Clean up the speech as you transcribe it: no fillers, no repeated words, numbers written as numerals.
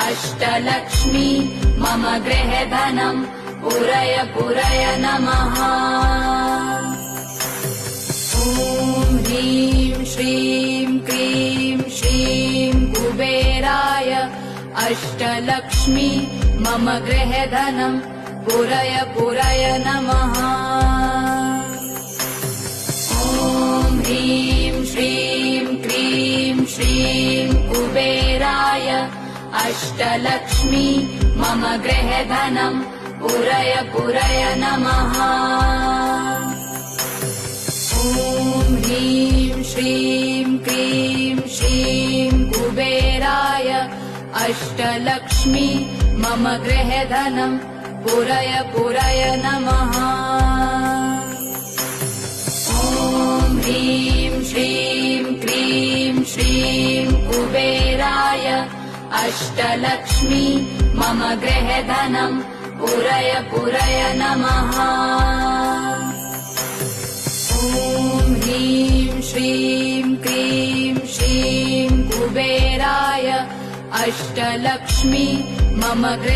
अष्टलक्ष्मी मम गृहे धनम् पूरय पूरय नमः। ॐ ह्रीं श्रीं क्रीं श्रीं कुबेराय अष्टलक्ष्मी मम गृहे धनम् पूरय पूरय नमः। ॐ ह्रीं श्रीं क्रीं श्रीं कुबेराय अष्टलक्ष्मी मम गृहे धनम् पूरय पूरय नमः। ॐ ह्रीं श्रीं क्रीं श्रीं कुबेराय अष्टलक्ष्मी मम गृहे धनम् पूरय पूरय नमः। ॐ ह्रीं श्रीं क्रीं श्रीं कुबेराय अष्टलक्ष्मी मम गृहे धनम् पूरय पूरय नमः। ॐ ह्रीं श्रीं क्रीं श्रीं कुबेराय अष्टलक्ष्मी मम गृहे